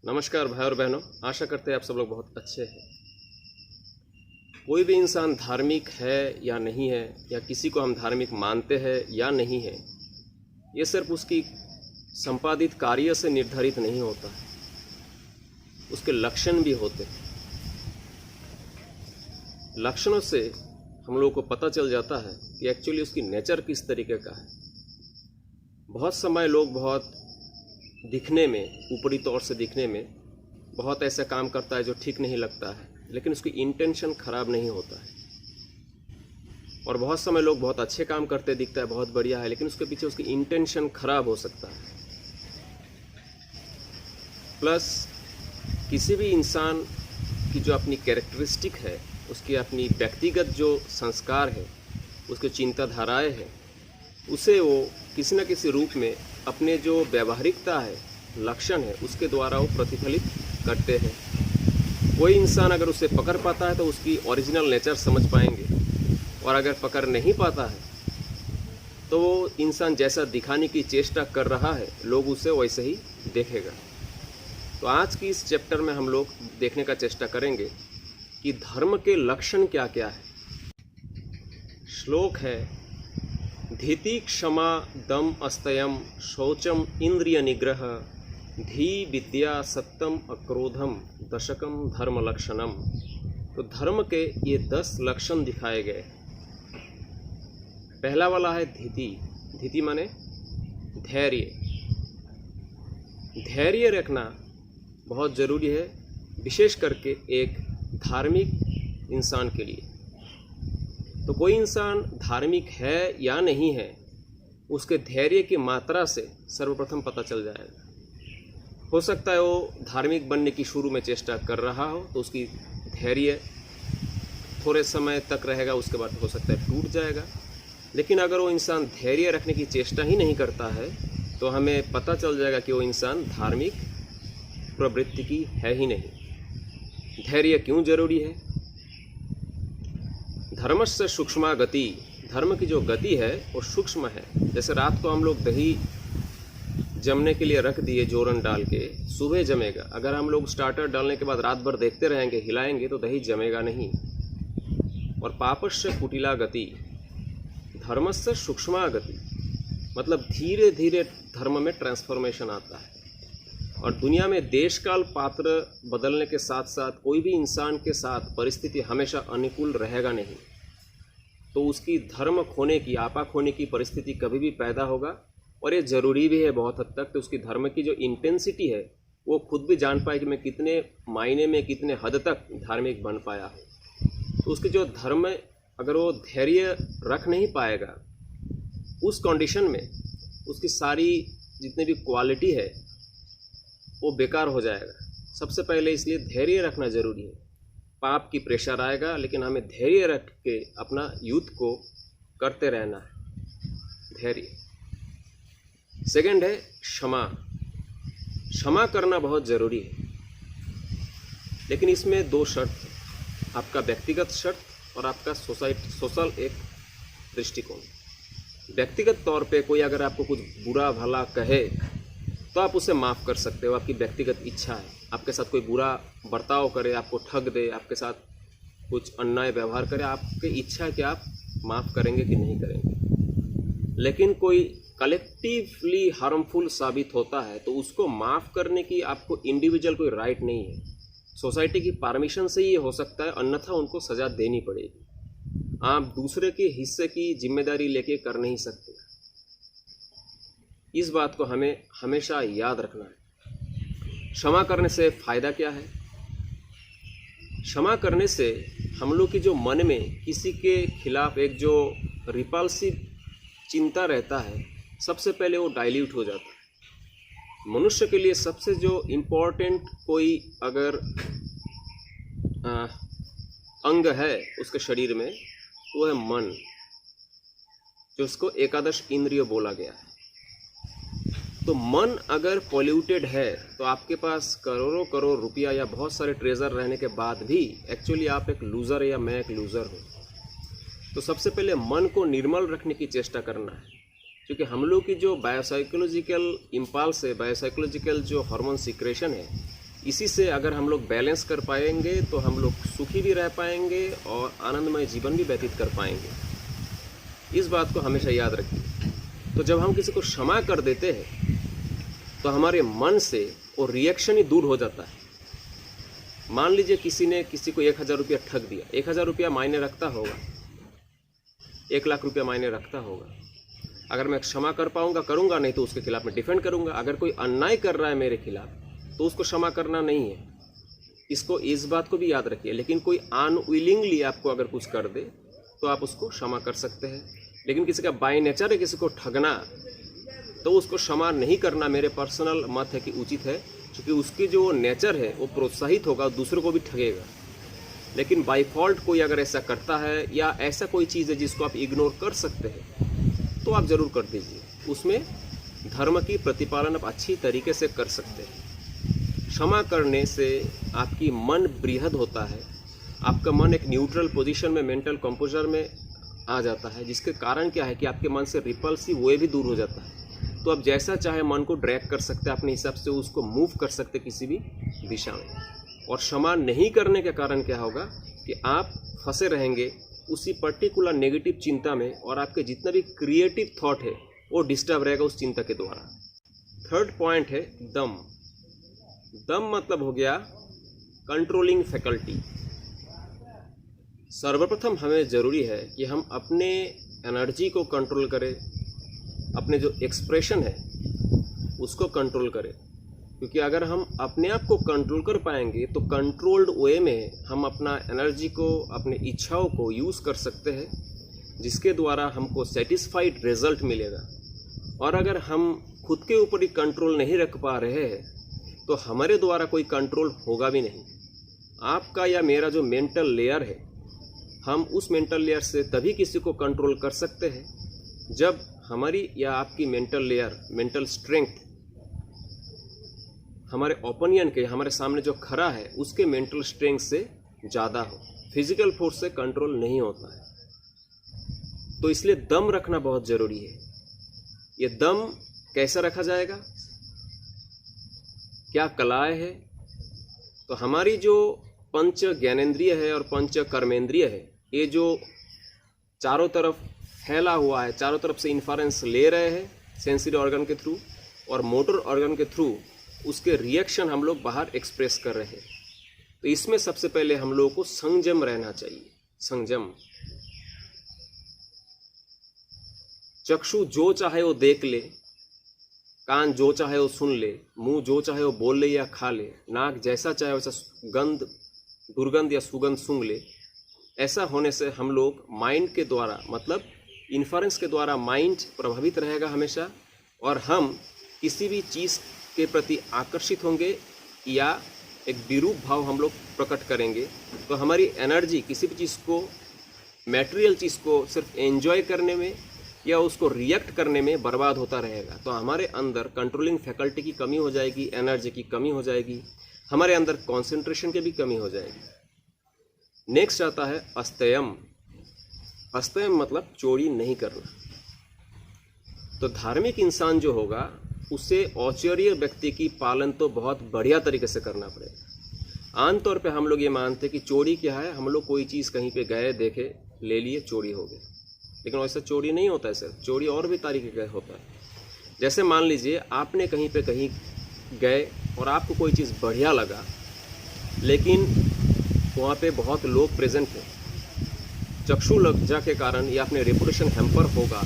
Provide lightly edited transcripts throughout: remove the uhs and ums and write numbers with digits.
नमस्कार भाई और बहनों, आशा करते हैं आप सब लोग बहुत अच्छे हैं। कोई भी इंसान धार्मिक है या नहीं है, या किसी को हम धार्मिक मानते हैं या नहीं है, ये सिर्फ उसकी संपादित कार्य से निर्धारित नहीं होता है, उसके लक्षण भी होते हैं। लक्षणों से हम लोगों को पता चल जाता है कि एक्चुअली उसकी नेचर किस तरीके का है। बहुत समय लोग बहुत दिखने में, ऊपरी तौर से दिखने में बहुत ऐसा काम करता है जो ठीक नहीं लगता है, लेकिन उसकी इंटेंशन खराब नहीं होता है। और बहुत समय लोग बहुत अच्छे काम करते दिखता है, बहुत बढ़िया है, लेकिन उसके पीछे उसकी इंटेंशन खराब हो सकता है। प्लस किसी भी इंसान की जो अपनी कैरेक्टरिस्टिक है, उसकी अपनी व्यक्तिगत जो संस्कार है, उसकी चिंताधाराएं हैं, उसे वो किसी न किसी रूप में अपने जो व्यावहारिकता है, लक्षण है, उसके द्वारा वो प्रतिफलित करते हैं। कोई इंसान अगर उसे पकड़ पाता है तो उसकी ओरिजिनल नेचर समझ पाएंगे, और अगर पकड़ नहीं पाता है तो वो इंसान जैसा दिखाने की चेष्टा कर रहा है, लोग उसे वैसे ही देखेगा। तो आज की इस चैप्टर में हम लोग देखने का चेष्टा करेंगे कि धर्म के लक्षण क्या क्या है। श्लोक है, धीति क्षमा दम अस्तयम शौचम इंद्रिय निग्रह धी विद्या सत्यम अक्रोधम दशकम धर्म लक्षणम। तो धर्म के ये 10 लक्षण दिखाए गए। पहला वाला है धीति। धीति माने धैर्य। धैर्य रखना बहुत ज़रूरी है, विशेष करके एक धार्मिक इंसान के लिए। तो कोई इंसान धार्मिक है या नहीं है, उसके धैर्य की मात्रा से सर्वप्रथम पता चल जाएगा। हो सकता है वो धार्मिक बनने की शुरू में चेष्टा कर रहा हो, तो उसकी धैर्य थोड़े समय तक रहेगा, उसके बाद हो सकता है टूट जाएगा। लेकिन अगर वो इंसान धैर्य रखने की चेष्टा ही नहीं करता है, तो हमें पता चल जाएगा कि वो इंसान धार्मिक प्रवृत्ति की है ही नहीं। धैर्य क्यों जरूरी है? धर्मस्य सूक्ष्मा गति। धर्म की जो गति है वो सूक्ष्म है। जैसे रात को हम लोग दही जमने के लिए रख दिए जोरन डाल के, सुबह जमेगा। अगर हम लोग स्टार्टर डालने के बाद रात भर देखते रहेंगे, हिलाएंगे, तो दही जमेगा नहीं। और पापस्य कुटिला गति, धर्मस्य सूक्ष्मा गति, मतलब धीरे धीरे धर्म में ट्रांसफॉर्मेशन आता है। और दुनिया में देश काल पात्र बदलने के साथ साथ कोई भी इंसान के साथ परिस्थिति हमेशा अनुकूल रहेगा नहीं, तो उसकी धर्म खोने की, आपा खोने की परिस्थिति कभी भी पैदा होगा। और ये ज़रूरी भी है बहुत हद तक, तो उसकी धर्म की जो इंटेंसिटी है वो खुद भी जान पाए कि मैं कितने मायने में, कितने हद तक धार्मिक बन पाया हूँ। तो उसकी जो धर्म, अगर वो धैर्य रख नहीं पाएगा, उस कंडीशन में उसकी सारी जितनी भी क्वालिटी है वो बेकार हो जाएगा। सबसे पहले इसलिए धैर्य रखना ज़रूरी है। पाप की प्रेशर आएगा, लेकिन हमें धैर्य रख के अपना युद्ध को करते रहना है। धैर्य। सेकंड है क्षमा। क्षमा करना बहुत ज़रूरी है, लेकिन इसमें 2 शर्त है, आपका व्यक्तिगत शर्त और आपका सोशल एक दृष्टिकोण। व्यक्तिगत तौर पे कोई अगर आपको कुछ बुरा भला कहे तो आप उसे माफ़ कर सकते हो, आपकी व्यक्तिगत इच्छा है। आपके साथ कोई बुरा बर्ताव करे, आपको ठग दे, आपके साथ कुछ अन्याय व्यवहार करे, आपकी इच्छा है कि आप माफ़ करेंगे कि नहीं करेंगे। लेकिन कोई कलेक्टिवली हार्मफुल साबित होता है तो उसको माफ़ करने की आपको इंडिविजुअल कोई राइट नहीं है। सोसाइटी की परमिशन से ही ये हो सकता है, अन्यथा उनको सज़ा देनी पड़ेगी। आप दूसरे के हिस्से की जिम्मेदारी लेके कर नहीं सकते। इस बात को हमें हमेशा याद रखना है। क्षमा करने से फ़ायदा क्या है? क्षमा करने से हम लोग की जो मन में किसी के खिलाफ एक जो रिपल्सिव चिंता रहता है, सबसे पहले वो डाइल्यूट हो जाता है। मनुष्य के लिए सबसे जो इम्पोर्टेंट कोई अगर अंग है उसके शरीर में, वो है मन, जो उसको एकादश इंद्रिय बोला गया है। तो मन अगर पॉल्यूटेड है तो आपके पास करोड़ों करोड़ रुपया या बहुत सारे ट्रेजर रहने के बाद भी एक्चुअली आप एक लूज़र या मैं एक लूज़र हूँ। तो सबसे पहले मन को निर्मल रखने की चेष्टा करना है, क्योंकि हम लोग की जो बायोसाइकोलॉजिकल इम्पल्स है, बायोसाइकोलॉजिकल जो हार्मोन सिक्रेशन है, इसी से अगर हम लोग बैलेंस कर पाएंगे तो हम लोग सुखी भी रह पाएंगे और आनंदमय जीवन भी व्यतीत कर पाएंगे। इस बात को हमेशा याद रखिए। तो जब हम किसी को क्षमा कर देते हैं तो हमारे मन से वो रिएक्शन ही दूर हो जाता है। मान लीजिए किसी ने किसी को 1000 रुपया ठग दिया। 1000 रुपया मायने रखता होगा, 1 लाख रुपया मायने रखता होगा। अगर मैं क्षमा कर पाऊंगा करूंगा, नहीं तो उसके खिलाफ मैं डिफेंड करूंगा। अगर कोई अन्याय कर रहा है मेरे खिलाफ तो उसको क्षमा करना नहीं है। इसको, इस बात को भी याद रखिए। लेकिन कोई अनविलिंगली आपको अगर कुछ कर दे तो आप उसको क्षमा कर सकते हैं। लेकिन किसी का बाय नेचर है किसी को ठगना, तो उसको क्षमा नहीं करना मेरे पर्सनल मत है कि उचित है, क्योंकि उसकी जो नेचर है वो प्रोत्साहित होगा, दूसरों को भी ठगेगा। लेकिन बाय फॉल्ट कोई अगर ऐसा करता है या ऐसा कोई चीज़ है जिसको आप इग्नोर कर सकते हैं तो आप ज़रूर कर दीजिए। उसमें धर्म की प्रतिपालन आप अच्छी तरीके से कर सकते हैं। क्षमा करने से आपकी मन बृहद होता है, आपका मन एक न्यूट्रल पोजीशन में, मेंटल कंपोजर में आ जाता है, जिसके कारण क्या है कि आपके मन से रिपल्सिव वे भी दूर हो जाता है। तो आप जैसा चाहे मन को ड्रैग कर सकते हैं, अपने हिसाब से उसको मूव कर सकते हैं किसी भी दिशा में। और क्षमा नहीं करने के कारण क्या होगा कि आप फंसे रहेंगे उसी पर्टिकुलर नेगेटिव चिंता में, और आपके जितना भी क्रिएटिव थॉट है वो डिस्टर्ब रहेगा उस चिंता के द्वारा। थर्ड पॉइंट है दम। दम मतलब हो गया कंट्रोलिंग फैकल्टी। सर्वप्रथम हमें ज़रूरी है कि हम अपने एनर्जी को कंट्रोल करें, अपने जो एक्सप्रेशन है उसको कंट्रोल करें। क्योंकि अगर हम अपने आप को कंट्रोल कर पाएंगे तो कंट्रोल्ड वे में हम अपना एनर्जी को, अपने इच्छाओं को यूज़ कर सकते हैं, जिसके द्वारा हमको सेटिस्फाइड रिजल्ट मिलेगा। और अगर हम खुद के ऊपर ही कंट्रोल नहीं रख पा रहे हैं तो हमारे द्वारा कोई कंट्रोल होगा भी नहीं। आपका या मेरा जो मेंटल लेयर है, हम उस मेंटल लेयर से तभी किसी को कंट्रोल कर सकते हैं जब हमारी या आपकी मेंटल लेयर, मेंटल स्ट्रेंथ हमारे ओपिनियन के, हमारे सामने जो खड़ा है उसके मेंटल स्ट्रेंथ से ज़्यादा हो। फिजिकल फोर्स से कंट्रोल नहीं होता है। तो इसलिए दम रखना बहुत ज़रूरी है। ये दम कैसा रखा जाएगा, क्या कलाएं है? तो हमारी जो पंच ज्ञानेंद्रिय है और पंच कर्मेंद्रिय है, ये जो चारों तरफ फैला हुआ है, चारों तरफ से इन्फ्लुएंस ले रहे हैं सेंसरी ऑर्गन के थ्रू और मोटर ऑर्गन के थ्रू, उसके रिएक्शन हम लोग बाहर एक्सप्रेस कर रहे हैं। तो इसमें सबसे पहले हम लोगों को संयम रहना चाहिए। संयम। चक्षु जो चाहे वो देख ले, कान जो चाहे वो सुन ले, मुंह जो चाहे वो बोल ले या खा ले, नाक जैसा चाहे वैसा गंध, दुर्गंध या सुगंध सूंघ ले। ऐसा होने से हम लोग माइंड के द्वारा, मतलब इन्फ्लुएंस के द्वारा माइंड प्रभावित रहेगा हमेशा, और हम किसी भी चीज़ के प्रति आकर्षित होंगे या एक विरूप भाव हम लोग प्रकट करेंगे। तो हमारी एनर्जी किसी भी चीज़ को, मैटेरियल चीज़ को सिर्फ एंजॉय करने में या उसको रिएक्ट करने में बर्बाद होता रहेगा। तो हमारे अंदर कंट्रोलिंग फैकल्टी की कमी हो जाएगी, एनर्जी की कमी हो जाएगी, हमारे अंदर कंसंट्रेशन की भी कमी हो जाएगी। नेक्स्ट आता है अस्तयम। अस्तयम मतलब चोरी नहीं करना। तो धार्मिक इंसान जो होगा उसे औचर्य व्यक्ति की पालन तो बहुत बढ़िया तरीके से करना पड़ेगा। आमतौर पे हम लोग ये मानते हैं कि चोरी क्या है, हम लोग कोई चीज़ कहीं पे गए, देखे, ले लिए, चोरी हो गई। लेकिन वैसा चोरी नहीं होता है सर। चोरी और भी तरीके का होता है। जैसे मान लीजिए आपने कहीं गए और आपको कोई चीज़ बढ़िया लगा, लेकिन वहाँ पे बहुत लोग प्रेजेंट हैं, चक्षु लज्जा के कारण या अपने रेपुटेशन हैम्पर होगा,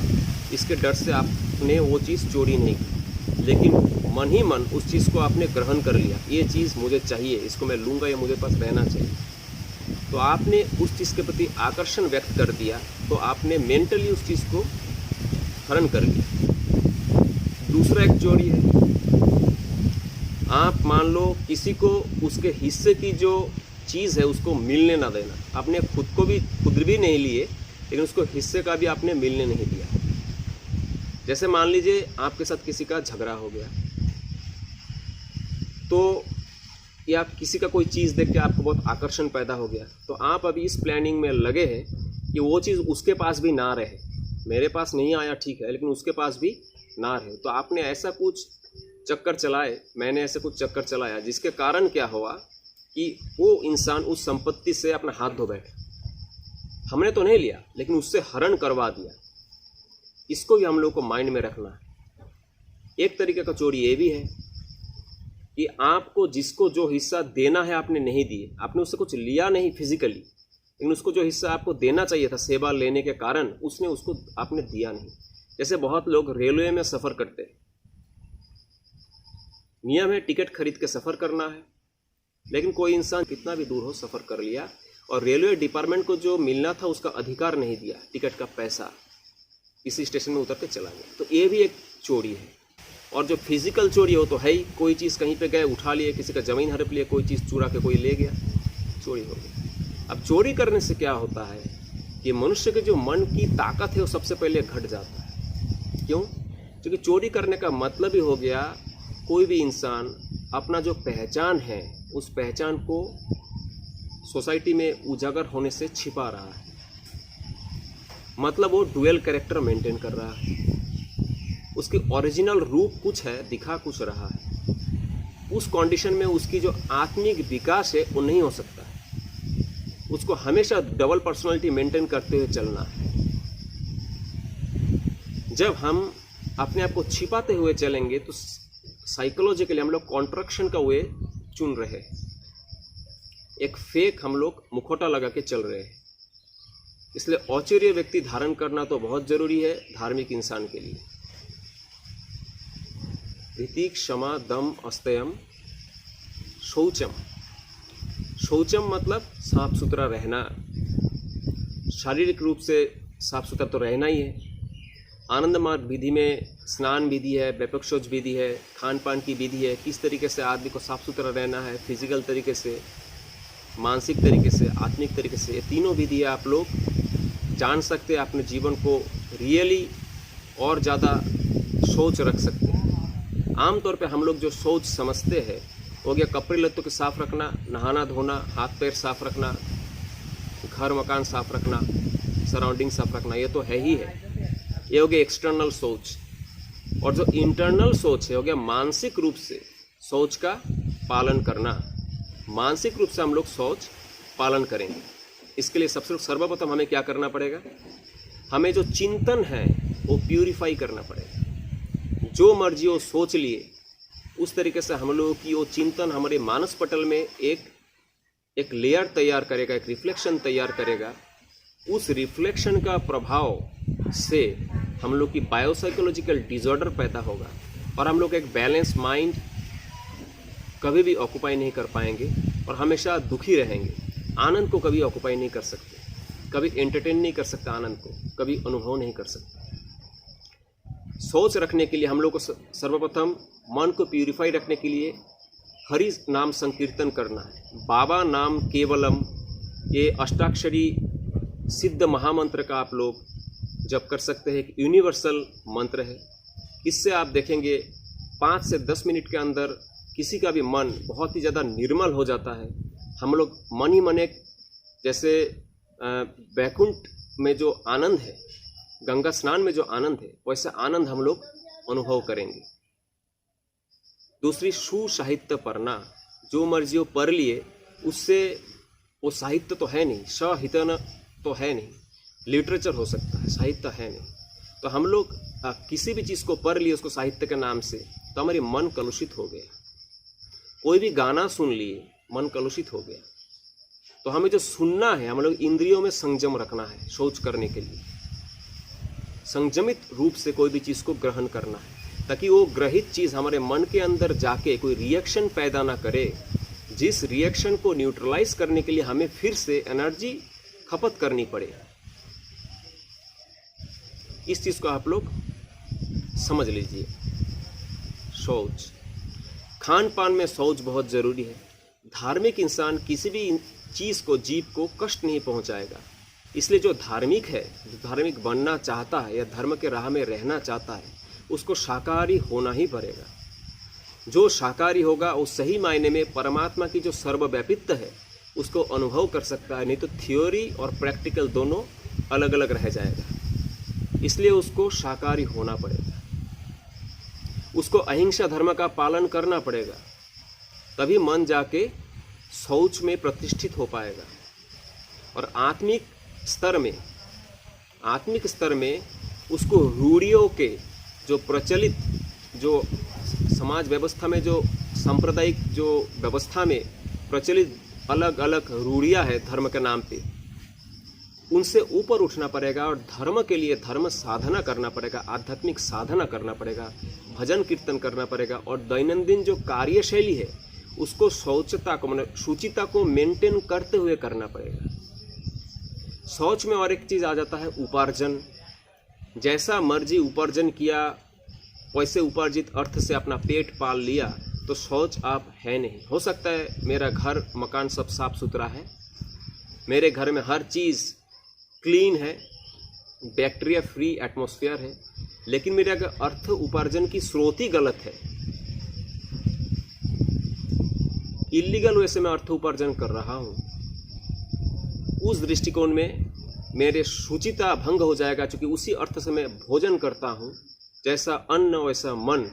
इसके डर से आपने वो चीज़ चोरी नहीं की, लेकिन मन ही मन उस चीज़ को आपने ग्रहण कर लिया। ये चीज़ मुझे चाहिए, इसको मैं लूँगा, या मुझे पास रहना चाहिए। तो आपने उस चीज़ के प्रति आकर्षण व्यक्त कर दिया, तो आपने मेंटली उस चीज़ को हरण कर लिया। दूसरा एक चोरी है, आप मान लो किसी को उसके हिस्से की जो चीज़ है उसको मिलने ना देना। आपने खुद भी नहीं लिए, लेकिन उसको हिस्से का भी आपने मिलने नहीं दिया। जैसे मान लीजिए आपके साथ किसी का झगड़ा हो गया, तो या किसी का कोई चीज़ देख के आपको बहुत आकर्षण पैदा हो गया, तो आप अभी इस प्लानिंग में लगे हैं कि वो चीज़ उसके पास भी ना रहे। मेरे पास नहीं आया ठीक है, लेकिन उसके पास भी ना रहे। तो आपने ऐसा कुछ चक्कर चलाए, मैंने ऐसे कुछ चक्कर चलाया जिसके कारण क्या हुआ कि वो इंसान उस संपत्ति से अपना हाथ धो बैठे। हमने तो नहीं लिया लेकिन उससे हरण करवा दिया। इसको भी हम लोग को माइंड में रखना है। एक तरीके का चोरी ये भी है कि आपको जिसको जो हिस्सा देना है आपने नहीं दिए, आपने उससे कुछ लिया नहीं फिजिकली, लेकिन उसको जो हिस्सा आपको देना चाहिए था सेवा लेने के कारण उसने उसको आपने दिया नहीं। जैसे बहुत लोग रेलवे में सफ़र करते हैं, नियम है टिकट खरीद के सफ़र करना है, लेकिन कोई इंसान कितना भी दूर हो सफ़र कर लिया और रेलवे डिपार्टमेंट को जो मिलना था उसका अधिकार नहीं दिया, टिकट का पैसा इसी स्टेशन में उतर के चला गया। तो ये भी एक चोरी है। और जो फिजिकल चोरी हो तो है ही, कोई चीज़ कहीं पे गए उठा लिए, किसी का ज़मीन हड़प लिए, कोई चीज़ चुरा के कोई ले गया, चोरी हो गई। अब चोरी करने से क्या होता है कि मनुष्य के जो मन की ताकत है वो सबसे पहले घट जाता है। क्यों? क्योंकि चोरी करने का मतलब ही हो गया कोई भी इंसान अपना जो पहचान है उस पहचान को सोसाइटी में उजागर होने से छिपा रहा है। मतलब वो डुअल कैरेक्टर मेंटेन कर रहा है, उसकी ओरिजिनल रूप कुछ है, दिखा कुछ रहा है। उस कंडीशन में उसकी जो आत्मिक विकास है वो नहीं हो सकता है। उसको हमेशा डबल पर्सनालिटी मेंटेन करते हुए चलना है। जब हम अपने आप को छिपाते हुए चलेंगे तो साइकोलॉजिकली हम लोग कॉन्ट्रैक्शन का वे चुन रहे हैं, एक फेक हम लोग मुखौटा लगा के चल रहे हैं। इसलिए औचित्य व्यक्ति धारण करना तो बहुत जरूरी है धार्मिक इंसान के लिए। धृति क्षमा दम अस्तयम शौचम। शौचम मतलब साफ सुथरा रहना, शारीरिक रूप से साफ सुथरा तो रहना ही है। आनंद मार्ग विधि में स्नान विधि है, व्यपक्षोज विधि है, खान पान की विधि है, किस तरीके से आदमी को साफ सुथरा रहना है, फिजिकल तरीके से, मानसिक तरीके से, आत्मिक तरीके से। ये तीनों विधि आप लोग जान सकते हैं, अपने जीवन को रियली और ज़्यादा सोच रख सकते हैं। आमतौर पे हम लोग जो सोच समझते हैं हो गया कपड़े लत्तों के साफ रखना, नहाना धोना, हाथ पैर साफ रखना, घर मकान साफ रखना, सराउंडिंग साफ रखना, ये तो है ही है। ये हो गया एक्सटर्नल सोच। और जो इंटरनल सोच है हो गया मानसिक रूप से सोच का पालन करना। मानसिक रूप से हम लोग सोच पालन करेंगे। इसके लिए सबसे सर्वप्रथम हमें क्या करना पड़ेगा? हमें जो चिंतन है वो प्यूरिफाई करना पड़ेगा। जो मर्जी वो सोच लिए उस तरीके से हम लोगों की वो चिंतन हमारे मानस पटल में एक लेयर तैयार करेगा, एक रिफ्लेक्शन तैयार करेगा। उस रिफ्लेक्शन का प्रभाव से हम लोग की बायोसाइकोलॉजिकल डिसऑर्डर पैदा होगा और हम लोग एक बैलेंस माइंड कभी भी ऑक्यूपाई नहीं कर पाएंगे और हमेशा दुखी रहेंगे। आनंद को कभी ऑक्यूपाई नहीं कर सकते, कभी एंटरटेन नहीं कर सकते, आनंद को कभी अनुभव नहीं कर सकते। सोच रखने के लिए हम लोग को सर्वप्रथम मन को प्यूरिफाई रखने के लिए हरि नाम संकीर्तन करना है। बाबा नाम केवलम, ये अष्टाक्षरी सिद्ध महामंत्र का आप लोग जप कर सकते हैं। एक यूनिवर्सल मंत्र है। इससे आप देखेंगे 5 से 10 मिनट के अंदर किसी का भी मन बहुत ही ज़्यादा निर्मल हो जाता है। हम लोग मन ही मन एक जैसे वैकुंठ में जो आनंद है, गंगा स्नान में जो आनंद है, वैसा आनंद हम लोग अनुभव करेंगे। दूसरी सुसाहित्य पढ़ना, जो मर्जी हो पढ़ लिए, उससे वो साहित्य तो है नहीं, साहित्य तो है नहीं, लिटरेचर हो सकता है, साहित्य है नहीं। तो हम लोग किसी भी चीज़ को पढ़ लिए उसको साहित्य के नाम से, तो हमारे मन कलुषित हो गया। कोई भी गाना सुन लिए, मन कलुषित हो गया। तो हमें जो सुनना है, हम लोग इंद्रियों में संयम रखना है। सोच करने के लिए संयमित रूप से कोई भी चीज़ को ग्रहण करना है, ताकि वो ग्रहित चीज़ हमारे मन के अंदर जाके कोई रिएक्शन पैदा ना करे, जिस रिएक्शन को न्यूट्रलाइज करने के लिए हमें फिर से एनर्जी खपत करनी पड़े। इस चीज़ को आप लोग समझ लीजिए। शौच, खान पान में शौच बहुत ज़रूरी है। धार्मिक इंसान किसी भी चीज़ को, जीव को कष्ट नहीं पहुंचाएगा। इसलिए जो धार्मिक है, जो धार्मिक बनना चाहता है या धर्म के राह में रहना चाहता है, उसको शाकाहारी होना ही पड़ेगा। जो शाकाहारी होगा वो सही मायने में परमात्मा की जो सर्वव्यापित्व है उसको अनुभव कर सकता है। नहीं तो थ्योरी और प्रैक्टिकल दोनों अलग अलग रह जाएगा। इसलिए उसको शाकाहारी होना पड़ेगा। उसको अहिंसा धर्म का पालन करना पड़ेगा, तभी मन जाके शौच में प्रतिष्ठित हो पाएगा। और आत्मिक स्तर में उसको रूढ़ियों के जो प्रचलित, जो समाज व्यवस्था में, जो सांप्रदायिक जो व्यवस्था में प्रचलित अलग अलग रूढ़ियाँ है धर्म के नाम पे, उनसे ऊपर उठना पड़ेगा और धर्म के लिए धर्म साधना करना पड़ेगा, आध्यात्मिक साधना करना पड़ेगा, भजन कीर्तन करना पड़ेगा। और दैनंदिन जो कार्यशैली है उसको शौचता को, मतलब शुचिता को मेंटेन करते हुए करना पड़ेगा। शौच में और एक चीज़ आ जाता है उपार्जन। जैसा मर्जी उपार्जन किया, वैसे उपार्जित अर्थ से अपना पेट पाल लिया, तो शौच आप है नहीं। हो सकता है मेरा घर मकान सब साफ सुथरा है, मेरे घर में हर चीज़ क्लीन है, बैक्टीरिया फ्री एटमॉस्फेयर है, लेकिन मेरे अगर अर्थ उपार्जन की स्रोत ही गलत है, इलीगल वैसे मैं अर्थ उपार्जन कर रहा हूँ, उस दृष्टिकोण में मेरे शुचिता भंग हो जाएगा। क्योंकि उसी अर्थ से मैं भोजन करता हूँ, जैसा अन्न वैसा मन,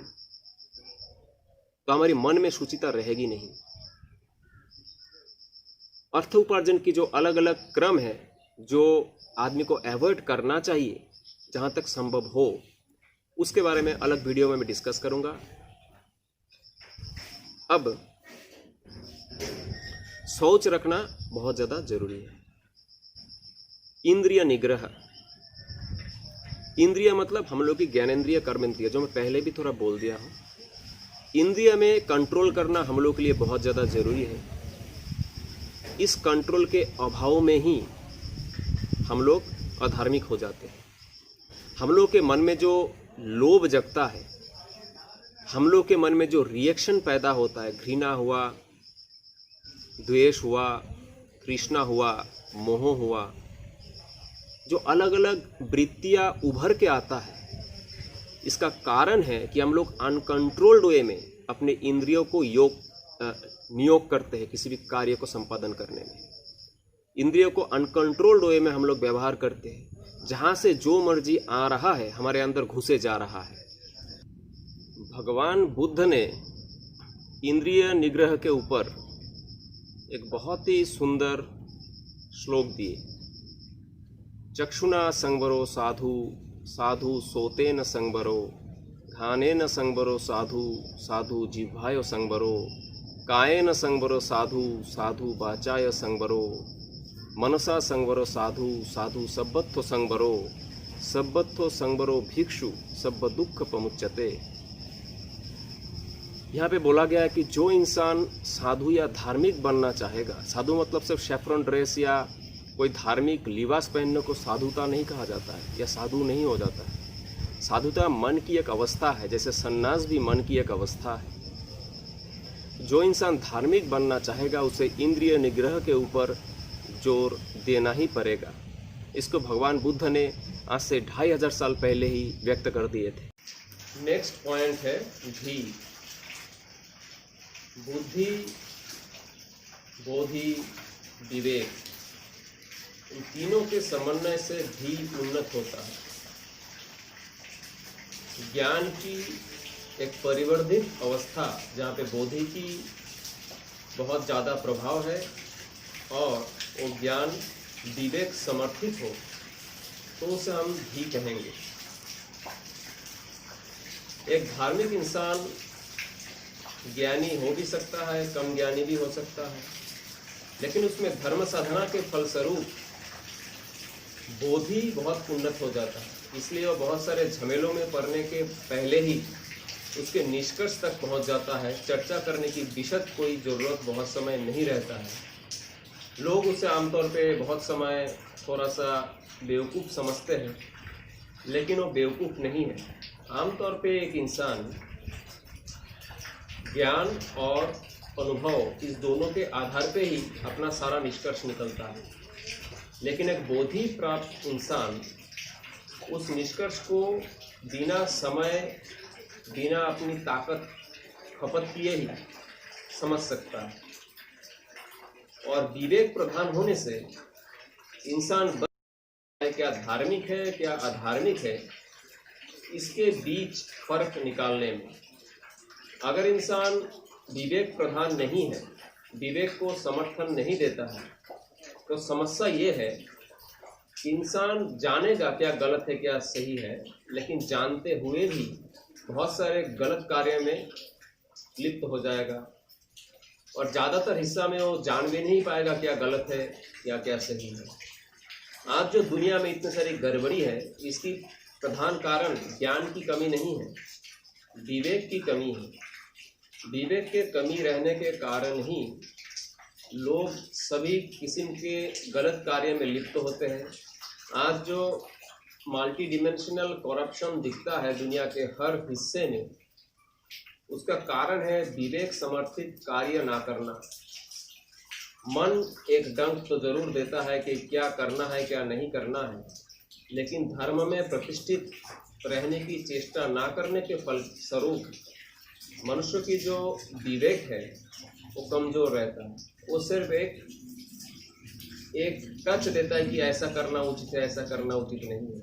तो हमारी मन में शुचिता रहेगी नहीं। अर्थ उपार्जन की जो अलग अलग क्रम है, जो आदमी को अवॉइड करना चाहिए जहाँ तक संभव हो, उसके बारे में अलग वीडियो में मैं डिस्कस करूँगा। अब शौच रखना बहुत ज़्यादा जरूरी है। इंद्रिय निग्रह, इंद्रिय मतलब हम लोग की ज्ञानेंद्रिय, कर्मेंद्रिय, जो मैं पहले भी थोड़ा बोल दिया हूँ। इंद्रिय में कंट्रोल करना हम लोग के लिए बहुत ज़्यादा ज़रूरी है। इस कंट्रोल के अभाव में ही हम लोग अधार्मिक हो जाते हैं। हम लोग के मन में जो लोभ जगता है, हम लोग के मन में जो रिएक्शन पैदा होता है, घृणा हुआ, द्वेष हुआ, तृष्णा हुआ, मोह हुआ, जो अलग अलग वृत्तियाँ उभर के आता है, इसका कारण है कि हम लोग अनकंट्रोल्ड वे में अपने इंद्रियों को नियोग करते हैं किसी भी कार्य को संपादन करने में। इंद्रियों को अनकंट्रोल्ड वे में हम लोग व्यवहार करते हैं, जहाँ से जो मर्जी आ रहा है हमारे अंदर घुसे जा रहा है। भगवान बुद्ध ने इंद्रिय निग्रह के ऊपर एक बहुत ही सुंदर श्लोक दिए। चक्षुना संवरो साधु, साधु सोतेन संवरो, घानेन संवरो साधु, साधु जिह्वाय संवरो, कायेन संवरो साधु, साधु वाचाय संवरो, मनसा संवरो साधु, साधु सब्बत्थो संवरो, सब्बत्थो संवरो भिक्षु सब्ब दुख पमुच्यते। यहाँ पे बोला गया है कि जो इंसान साधु या धार्मिक बनना चाहेगा, साधु मतलब सिर्फ शेफ्रॉन ड्रेस या कोई धार्मिक लिबास पहनने को साधुता नहीं कहा जाता है, या साधु नहीं हो जाता है। साधुता मन की एक अवस्था है, जैसे सन्यास भी मन की एक अवस्था है। जो इंसान धार्मिक बनना चाहेगा उसे इंद्रिय निग्रह के ऊपर जोर देना ही पड़ेगा। इसको भगवान बुद्ध ने आज से 2500 साल पहले ही व्यक्त कर दिए थे। नेक्स्ट पॉइंट है धी। बुद्धि, बोधि, विवेक, इन तीनों के समन्वय से धी उन्नत होता है। ज्ञान की एक परिवर्धित अवस्था जहाँ पे बोधि की बहुत ज़्यादा प्रभाव है और वो ज्ञान विवेक समर्थित हो, तो उसे हम धी कहेंगे। एक धार्मिक इंसान ज्ञानी हो भी सकता है, कम ज्ञानी भी हो सकता है, लेकिन उसमें धर्म साधना के फलस्वरूप बोधि बहुत उन्नत हो जाता है। इसलिए वो बहुत सारे झमेलों में पड़ने के पहले ही उसके निष्कर्ष तक पहुंच जाता है। चर्चा करने की विशद कोई ज़रूरत बहुत समय नहीं रहता है। लोग उसे आमतौर पे बहुत समय थोड़ा सा बेवकूफ़ समझते हैं, लेकिन वो बेवकूफ़ नहीं है। आमतौर पे एक इंसान ज्ञान और अनुभव, इस दोनों के आधार पे ही अपना सारा निष्कर्ष निकलता है। लेकिन एक बोधि प्राप्त इंसान उस निष्कर्ष को बिना समय, बिना अपनी ताकत खपत किए ही समझ सकता है। और विवेक प्रधान होने से इंसान क्या धार्मिक है क्या अधार्मिक है, इसके बीच फर्क निकालने में अगर इंसान विवेक प्रधान नहीं है, विवेक को समर्थन नहीं देता है, तो समस्या ये है कि इंसान जानेगा क्या गलत है क्या सही है, लेकिन जानते हुए भी बहुत सारे गलत कार्य में लिप्त हो जाएगा और ज़्यादातर हिस्सा में वो जान भी नहीं पाएगा क्या गलत है या क्या सही है। आज जो दुनिया में इतनी सारी गड़बड़ी है, इसकी प्रधान कारण ज्ञान की कमी नहीं है, विवेक की कमी है। विवेक के कमी रहने के कारण ही लोग सभी किस्म के गलत कार्य में लिप्त होते हैं। आज जो मल्टी डिमेंशनल करप्शन दिखता है दुनिया के हर हिस्से में, उसका कारण है विवेक समर्थित कार्य ना करना। मन एक डंक तो जरूर देता है कि क्या करना है क्या नहीं करना है, लेकिन धर्म में प्रतिष्ठित रहने की चेष्टा ना करने के फलस्वरूप मनुष्य की जो विवेक है वो कमजोर रहता है। वो सिर्फ एक टच देता है कि ऐसा करना उचित है, ऐसा करना उचित नहीं है,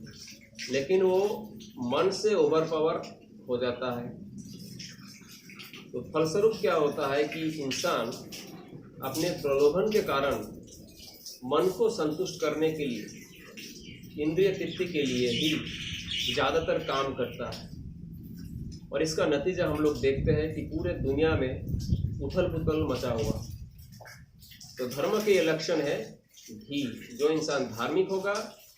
लेकिन वो मन से ओवरपावर हो जाता है। तो फलस्वरूप क्या होता है कि इंसान अपने प्रलोभन के कारण मन को संतुष्ट करने के लिए, इंद्रिय तृप्ति के लिए ही ज़्यादातर काम करता है और इसका नतीजा हम लोग देखते हैं कि पूरे दुनिया में उथल पुथल मचा हुआ। तो धर्म के ये लक्षण है कि जो इंसान धार्मिक होगा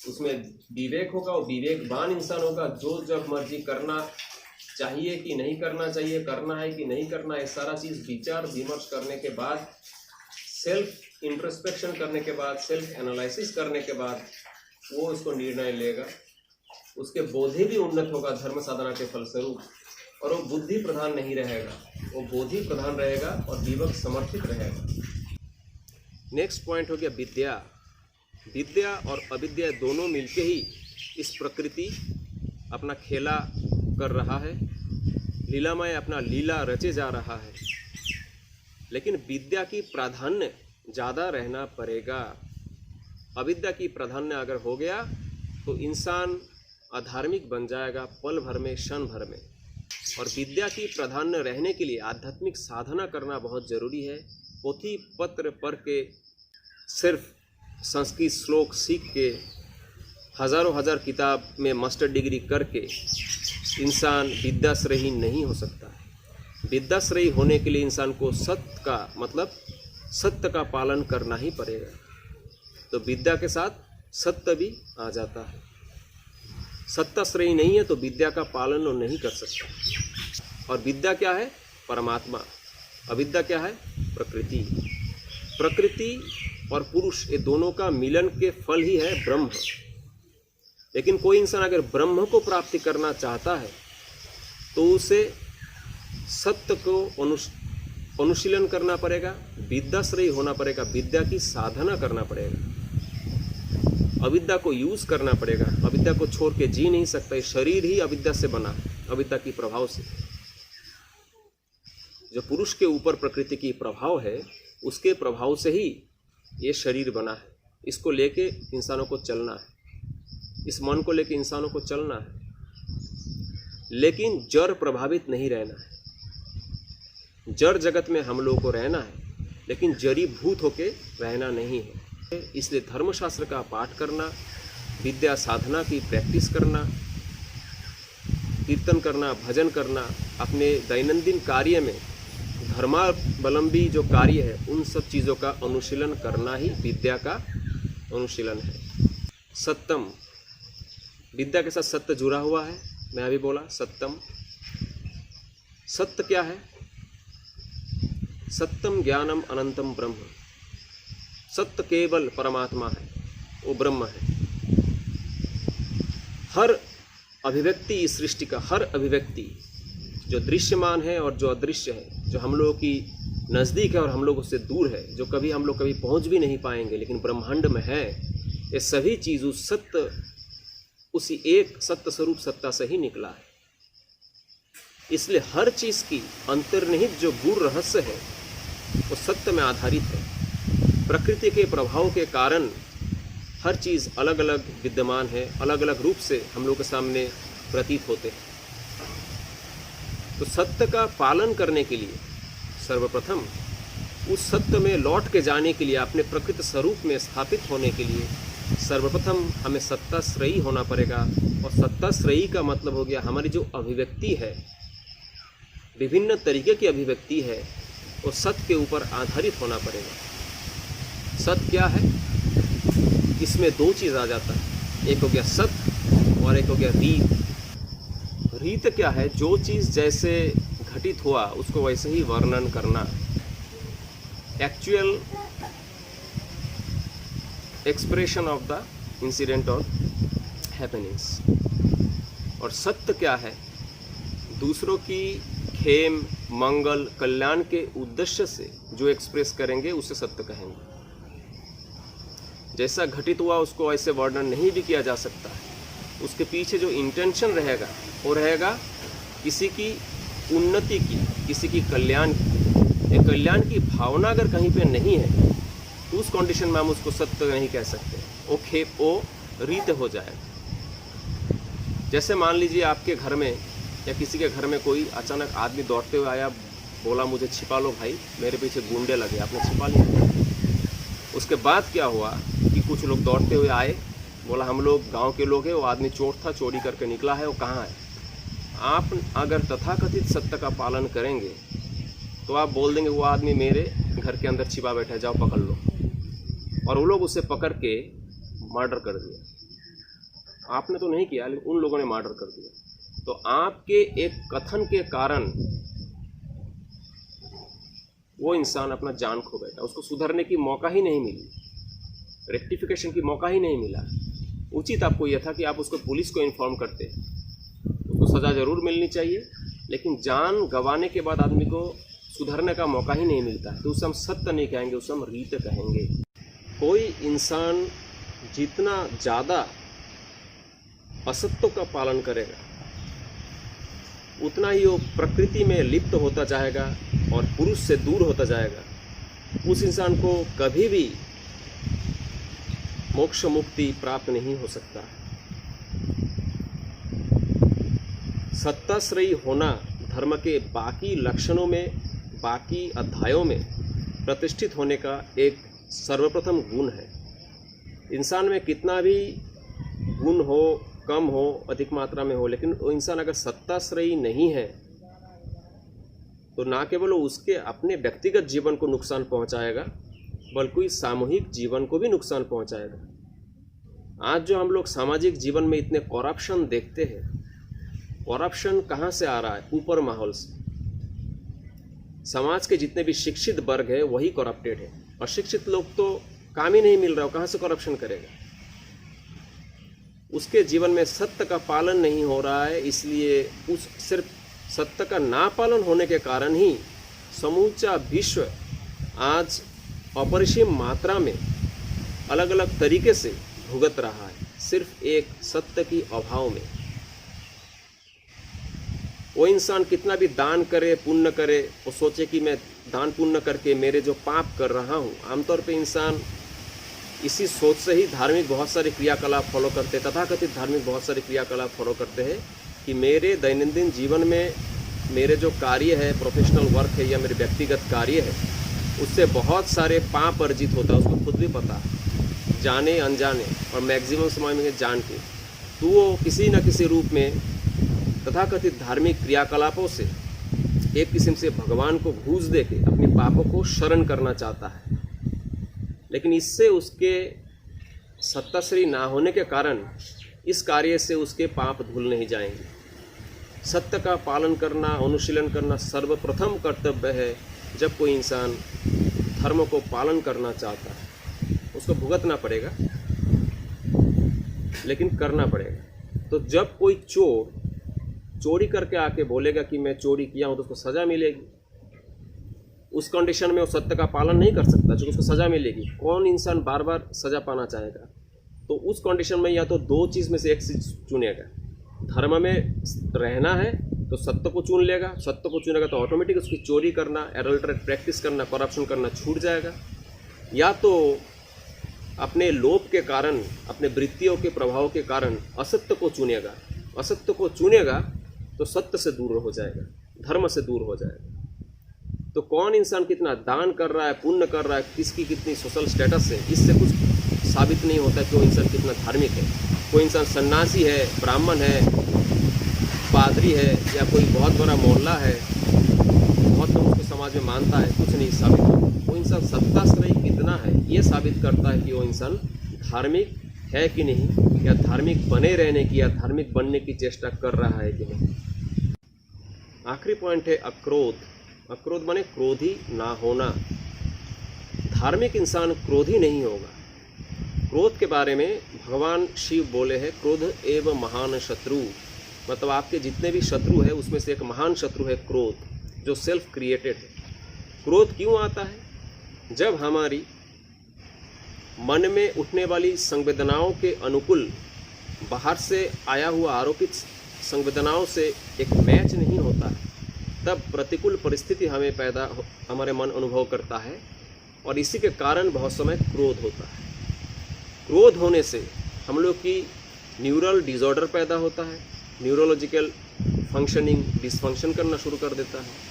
उसमें विवेक होगा, वो विवेकवान इंसान होगा, जो जब मर्जी करना चाहिए कि नहीं करना चाहिए, करना है कि नहीं करना है, सारा चीज़ विचार विमर्श करने के बाद, सेल्फ इंट्रोस्पेक्शन करने के बाद, सेल्फ एनालिसिस करने के बाद वो उसको निर्णय लेगा। उसके बोधि भी उन्नत होगा धर्म साधना के फलस्वरूप, और वो बुद्धि प्रधान नहीं रहेगा, वो बोधि प्रधान रहेगा और विवेक समर्थित रहेगा। नेक्स्ट पॉइंट हो गया विद्या। विद्या और अविद्या दोनों मिलके ही इस प्रकृति अपना खेला कर रहा है, लीलामय अपना लीला रचे जा रहा है, लेकिन विद्या की प्राधान्य ज़्यादा रहना पड़ेगा। अविद्या की प्राधान्य अगर हो गया तो इंसान अधार्मिक बन जाएगा पल भर में, क्षण भर में। और विद्या की प्राधान्य रहने के लिए आध्यात्मिक साधना करना बहुत ज़रूरी है। पोथी पत्र पढ़ के, सिर्फ संस्कृत श्लोक सीख के, हज़ारों हज़ार किताब में मास्टर डिग्री करके इंसान विद्याश्रयी नहीं हो सकता है। विद्याश्रयी होने के लिए इंसान को सत्य का मतलब सत्य का पालन करना ही पड़ेगा। तो विद्या के साथ सत्य भी आ जाता है। सत्ताश्रयी नहीं है तो विद्या का पालन वो नहीं कर सकता। और विद्या क्या है? परमात्मा। अविद्या क्या है? प्रकृति। प्रकृति और पुरुष, ये दोनों का मिलन के फल ही है ब्रह्म। लेकिन कोई इंसान अगर ब्रह्म को प्राप्ति करना चाहता है तो उसे सत्य को अनुशीलन करना पड़ेगा, विद्याश्रयी होना पड़ेगा, विद्या की साधना करना पड़ेगा, अविद्या को यूज करना पड़ेगा। अविद्या को छोड़ के जी नहीं सकता। शरीर ही अविद्या से बना है, अविद्या की प्रभाव से। जो पुरुष के ऊपर प्रकृति की प्रभाव है, उसके प्रभाव से ही ये शरीर बना है। इसको लेके इंसानों को चलना है, इस मन को लेके इंसानों को चलना है, लेकिन जड़ प्रभावित नहीं रहना है। जड़ जगत में हम लोगों को रहना है, लेकिन जड़ीभूत होके रहना नहीं है। इसलिए धर्मशास्त्र का पाठ करना, विद्या साधना की प्रैक्टिस करना, कीर्तन करना, भजन करना, अपने दैनंदिन कार्य में धर्मावलंबी जो कार्य है उन सब चीज़ों का अनुशीलन करना ही विद्या का अनुशीलन है। सत्यम, विद्या के साथ सत्य जुड़ा हुआ है। मैं अभी बोला सत्यम। सत्य क्या है? सत्यम ज्ञानम अनंतम ब्रह्म। सत्य केवल परमात्मा है, वो ब्रह्म है। हर अभिव्यक्ति इस सृष्टि का, हर अभिव्यक्ति जो दृश्यमान है और जो अदृश्य है, जो हम लोगों की नज़दीक है और हम लोगों से दूर है, जो कभी हम लोग कभी पहुंच भी नहीं पाएंगे लेकिन ब्रह्मांड में है, ये सभी चीज़ उस सत्य, उसी एक सत्य स्वरूप सत्ता से ही निकला है। इसलिए हर चीज़ की अंतर्निहित जो गूढ़ रहस्य है वो सत्य में आधारित है। प्रकृति के प्रभाव के कारण हर चीज़ अलग अलग विद्यमान है, अलग अलग रूप से हम लोग के सामने प्रतीत होते हैं। तो सत्य का पालन करने के लिए सर्वप्रथम उस सत्य में लौट के जाने के लिए, अपने प्रकृति स्वरूप में स्थापित होने के लिए सर्वप्रथम हमें सत्ताश्रयी होना पड़ेगा। और सत्ताश्रयी का मतलब हो गया हमारी जो अभिव्यक्ति है, विभिन्न तरीके की अभिव्यक्ति है, वो सत्य के ऊपर आधारित होना पड़ेगा। सत्य क्या है? इसमें दो चीज़ आ जाता है, एक हो गया सत्य और एक हो गया रीत। रीत क्या है? जो चीज़ जैसे घटित हुआ उसको वैसे ही वर्णन करना, actual expression of the incident और हैपनिंग्स। और सत्य क्या है? दूसरों की खेम, मंगल, कल्याण के उद्देश्य से जो एक्सप्रेस करेंगे उसे सत्य कहेंगे। जैसा घटित हुआ उसको ऐसे वर्णन नहीं भी किया जा सकता है। उसके पीछे जो इंटेंशन रहेगा वो रहेगा किसी की उन्नति की, किसी की कल्याण की। एक कल्याण की भावना अगर कहीं पे नहीं है तो उस कंडीशन में हम उसको सत्य नहीं कह सकते, वो खेप, वो रीत हो जाएगा। जैसे मान लीजिए आपके घर में या किसी के घर में कोई अचानक आदमी दौड़ते हुए आया, बोला मुझे छिपा लो भाई, मेरे पीछे गुंडे लगे, आपने छिपा लिया। उसके बाद क्या हुआ कि कुछ लोग दौड़ते हुए आए, बोला हम लोग गांव के लोग हैं, वो आदमी चोर था, चोरी करके निकला है, वो कहाँ है। आप अगर तथाकथित सत्य का पालन करेंगे तो आप बोल देंगे वो आदमी मेरे घर के अंदर छिपा बैठा है, जाओ पकड़ लो। और वो लोग उसे पकड़ के मर्डर कर दिया। आपने तो नहीं किया, लेकिन उन लोगों ने मर्डर कर दिया। तो आपके एक कथन के कारण वो इंसान अपना जान खो बैठा, उसको सुधरने की मौका ही नहीं मिली, रेक्टिफिकेशन की मौका ही नहीं मिला। उचित आपको यह था कि आप उसको पुलिस को इन्फॉर्म करते, उसको सज़ा ज़रूर मिलनी चाहिए, लेकिन जान गंवाने के बाद आदमी को सुधरने का मौका ही नहीं मिलता है। तो उसे हम सत्य नहीं कहेंगे, उसे हम रीत कहेंगे। कोई इंसान जितना ज़्यादा असत्य का पालन करेगा उतना ही वो प्रकृति में लिप्त होता जाएगा और पुरुष से दूर होता जाएगा। उस इंसान को कभी भी मोक्ष मुक्ति प्राप्त नहीं हो सकता। सत्ताश्रयी होना धर्म के बाकी लक्षणों में, बाकी अध्यायों में प्रतिष्ठित होने का एक सर्वप्रथम गुण है। इंसान में कितना भी गुण हो, कम हो, अधिक मात्रा में हो, लेकिन वो इंसान अगर सत्ताश्रयी नहीं है तो ना केवल उसके अपने व्यक्तिगत जीवन को नुकसान पहुंचाएगा, बल्कि सामूहिक जीवन को भी नुकसान पहुंचाएगा। आज जो हम लोग सामाजिक जीवन में इतने करप्शन देखते हैं, करप्शन कहाँ से आ रहा है? ऊपर माहौल से। समाज के जितने भी शिक्षित वर्ग है वही करप्टेड है। अशिक्षित लोग तो काम ही नहीं मिल रहा, कहाँ से करप्शन करेगा? उसके जीवन में सत्य का पालन नहीं हो रहा है, इसलिए उस सिर्फ सत्य का ना पालन होने के कारण ही समूचा विश्व आज अपरिसीम मात्रा में अलग अलग तरीके से भुगत रहा है, सिर्फ एक सत्य की अभाव में। वो इंसान कितना भी दान करे, पुण्य करे, वो सोचे कि मैं दान पुण्य करके मेरे जो पाप कर रहा हूँ। आमतौर पे इंसान इसी सोच से ही धार्मिक बहुत सारे क्रियाकलाप फॉलो करते हैं, तथाकथित धार्मिक बहुत सारे क्रियाकलाप फॉलो करते हैं कि मेरे दैनंदिन जीवन में मेरे जो कार्य है, प्रोफेशनल वर्क है या मेरे व्यक्तिगत कार्य है, उससे बहुत सारे पाप अर्जित होता है। उसको खुद भी पता है, जाने अनजाने और मैक्सिमम समय में जान के, तो वो किसी न किसी रूप में तथाकथित धार्मिक क्रियाकलापों से एक किस्म से भगवान को घूस दे के अपने पापों को शरण करना चाहता है। लेकिन इससे उसके सत्ताश्रयी ना होने के कारण इस कार्य से उसके पाप धुल नहीं जाएंगे। सत्य का पालन करना, अनुशीलन करना सर्वप्रथम कर्तव्य है। जब कोई इंसान धर्म को पालन करना चाहता है, उसको भुगतना पड़ेगा, लेकिन करना पड़ेगा। तो जब कोई चोर चोरी करके आके बोलेगा कि मैं चोरी किया हूँ तो उसको सज़ा मिलेगी, उस कंडीशन में वो सत्य का पालन नहीं कर सकता, जो उसको सज़ा मिलेगी। कौन इंसान बार बार सज़ा पाना चाहेगा? तो उस कंडीशन में या तो दो चीज़ में से एक चीज़ चुनेगा। धर्म में रहना है तो सत्य को चुन लेगा, सत्य को चुनेगा तो ऑटोमेटिक उसकी चोरी करना, एडल्टरेट प्रैक्टिस करना, करप्शन करना छूट जाएगा। या तो अपने लोभ के कारण, अपने वृत्तियों के प्रभाव के कारण असत्य को चुनेगा। असत्य को चुनेगा तो सत्य से दूर हो जाएगा। धर्म से दूर हो जाएगा। तो कौन इंसान कितना दान कर रहा है, पुण्य कर रहा है, किसकी कितनी सोशल स्टेटस है, इससे कुछ साबित नहीं होता कि वो इंसान कितना धार्मिक है। कोई इंसान सन्यासी है, ब्राह्मण है, पादरी है, या कोई बहुत बड़ा मोहल्ला है, बहुत लोग उसको समाज में मानता है, कुछ नहीं साबित होता। वो इंसान सत्ताश्रयी कितना है ये साबित करता है कि वो इंसान धार्मिक है कि नहीं, या धार्मिक बने रहने की या धार्मिक बनने की चेष्टा कर रहा है कि नहीं। आखिरी पॉइंट है अक्रोध। अक्रोध माने क्रोधी ना होना। धार्मिक इंसान क्रोधी नहीं होगा। क्रोध के बारे में भगवान शिव बोले हैं, क्रोध एव महान शत्रु, मतलब आपके जितने भी शत्रु है उसमें से एक महान शत्रु है क्रोध, जो सेल्फ क्रिएटेड है। क्रोध क्यों आता है? जब हमारी मन में उठने वाली संवेदनाओं के अनुकूल बाहर से आया हुआ आरोपित संवेदनाओं से एक मैच नहीं होता है, तब प्रतिकूल परिस्थिति हमारे मन अनुभव करता है, और इसी के कारण बहुत समय क्रोध होता है। क्रोध होने से हम लोग की न्यूरल डिसऑर्डर पैदा होता है, न्यूरोलॉजिकल फंक्शनिंग डिसफंक्शन करना शुरू कर देता है।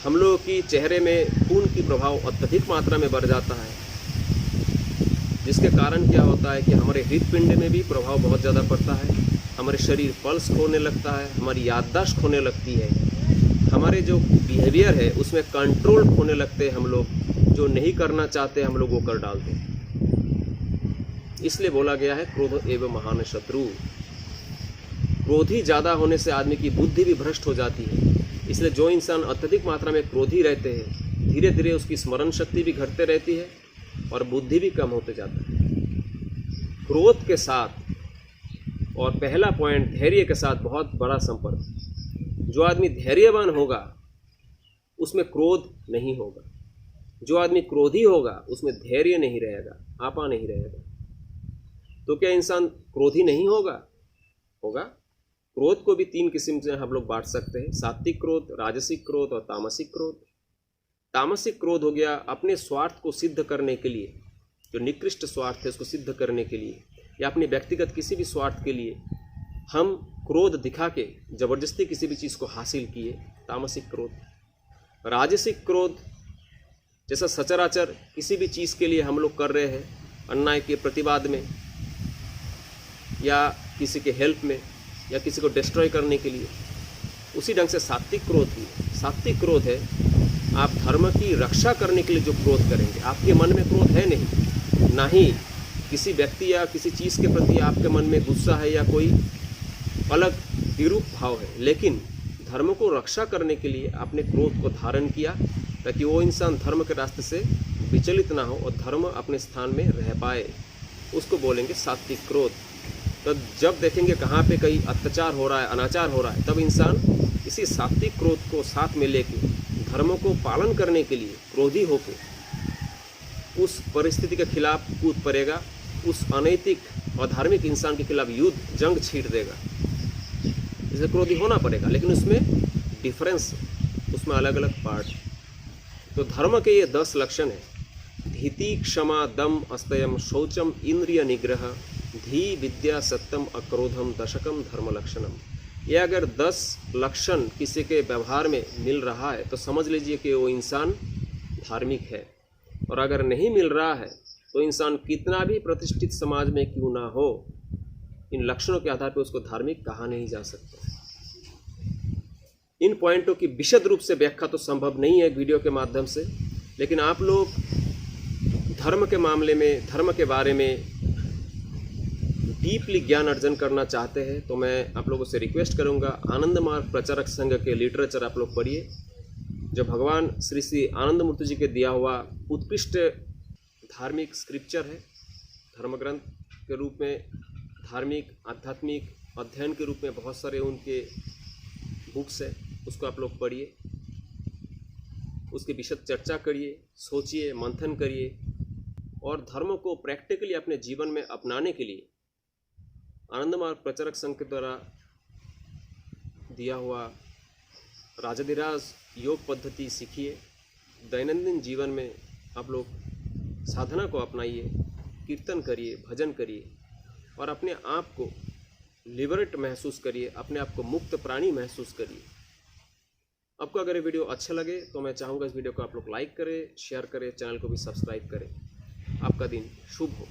हम लोगों की चेहरे में खून की प्रभाव अत्यधिक मात्रा में बढ़ जाता है, जिसके कारण क्या होता है कि हमारे हृदपिंड में भी प्रभाव बहुत ज़्यादा पड़ता है, हमारे शरीर पल्स खोने लगता है, हमारी याददाश्त खोने लगती है, हमारे जो बिहेवियर है उसमें कंट्रोल होने लगते हैं। हम लोग जो नहीं करना चाहते हम लोग वो कर डालते हैं। इसलिए बोला गया है क्रोध एवं महान शत्रु। क्रोधी ज़्यादा होने से आदमी की बुद्धि भी भ्रष्ट हो जाती है। इसलिए जो इंसान अत्यधिक मात्रा में क्रोधी रहते हैं, धीरे धीरे उसकी स्मरण शक्ति भी घटते रहती है और बुद्धि भी कम होते जाता है। क्रोध के साथ, और पहला पॉइंट धैर्य के साथ बहुत बड़ा संपर्क। जो आदमी धैर्यवान होगा उसमें क्रोध नहीं होगा। जो आदमी क्रोधी होगा उसमें धैर्य नहीं रहेगा, आपा नहीं रहेगा। तो क्या इंसान क्रोधी नहीं होगा? होगा। क्रोध को भी 3 किस्म से हम लोग बांट सकते हैं, सात्विक क्रोध, राजसिक क्रोध और तामसिक क्रोध। तामसिक क्रोध हो गया अपने स्वार्थ को सिद्ध करने के लिए, जो निकृष्ट स्वार्थ है उसको सिद्ध करने के लिए, या अपने व्यक्तिगत किसी भी स्वार्थ के लिए हम क्रोध दिखा के जबरदस्ती किसी भी चीज़ को हासिल किए, तामसिक क्रोध। राजसिक क्रोध जैसा सचराचर किसी भी चीज़ के लिए हम लोग कर रहे हैं, अन्याय के प्रतिवाद में, या किसी के हेल्प में, या किसी को डिस्ट्रॉय करने के लिए। उसी ढंग से सात्विक क्रोध भी। सात्विक क्रोध है आप धर्म की रक्षा करने के लिए जो क्रोध करेंगे। आपके मन में क्रोध है नहीं, ना ही किसी व्यक्ति या किसी चीज़ के प्रति आपके मन में गुस्सा है या कोई अलग विरूप भाव है, लेकिन धर्म को रक्षा करने के लिए आपने क्रोध को धारण किया, ताकि वो इंसान धर्म के रास्ते से विचलित ना हो और धर्म अपने स्थान में रह पाए। उसको बोलेंगे सात्विक क्रोध। तो जब देखेंगे कहाँ पे कहीं अत्याचार हो रहा है, अनाचार हो रहा है, तब इंसान इसी सात्विक क्रोध को साथ में लेके धर्म को पालन करने के लिए क्रोधी होकर उस परिस्थिति के खिलाफ कूद पड़ेगा, उस अनैतिक और धार्मिक इंसान के खिलाफ युद्ध जंग छीड़ देगा। इसे क्रोधी होना पड़ेगा, लेकिन उसमें डिफरेंस, उसमें अलग अलग पार्ट। तो धर्म के ये 10 लक्षण हैं: धीति, क्षमा, दम, अस्तयम, शौचम, इंद्रिय निग्रह, धी, विद्या, सत्यम, अक्रोधम, दशकम, धर्म लक्षणम। ये अगर 10 लक्षण किसी के व्यवहार में मिल रहा है तो समझ लीजिए कि वो इंसान धार्मिक है। और अगर नहीं मिल रहा है तो इंसान कितना भी प्रतिष्ठित समाज में क्यों ना हो, इन लक्षणों के आधार पर उसको धार्मिक कहा नहीं जा सकता। इन पॉइंटों की विशद रूप से व्याख्या तो संभव नहीं है वीडियो के माध्यम से, लेकिन आप लोग धर्म के मामले में, धर्म के बारे में डीपली ज्ञान अर्जन करना चाहते हैं तो मैं आप लोगों से रिक्वेस्ट करूंगा, आनंद मार्ग प्रचारक संघ के लिटरेचर आप लोग पढ़िए, जो भगवान श्री श्री आनंद मूर्ति जी के दिया हुआ उत्कृष्ट धार्मिक स्क्रिप्चर है। धर्म ग्रंथ के रूप में, धार्मिक आध्यात्मिक अध्ययन के रूप में बहुत सारे उनके बुक्स है, उसको आप लोग पढ़िए, उसकी विशद चर्चा करिए, सोचिए, मंथन करिए, और धर्म को प्रैक्टिकली अपने जीवन में अपनाने के लिए आनंद मार्ग प्रचारक संघ के द्वारा दिया हुआ राजाधिराज योग पद्धति सीखिए। दैनंदिन जीवन में आप लोग साधना को अपनाइए, कीर्तन करिए, भजन करिए, और अपने आप को लिबरेट महसूस करिए, अपने आप को मुक्त प्राणी महसूस करिए। आपको अगर ये वीडियो अच्छा लगे तो मैं चाहूँगा इस वीडियो को आप लोग लाइक करें, शेयर करें, चैनल को भी सब्सक्राइब करें। आपका दिन शुभ हो।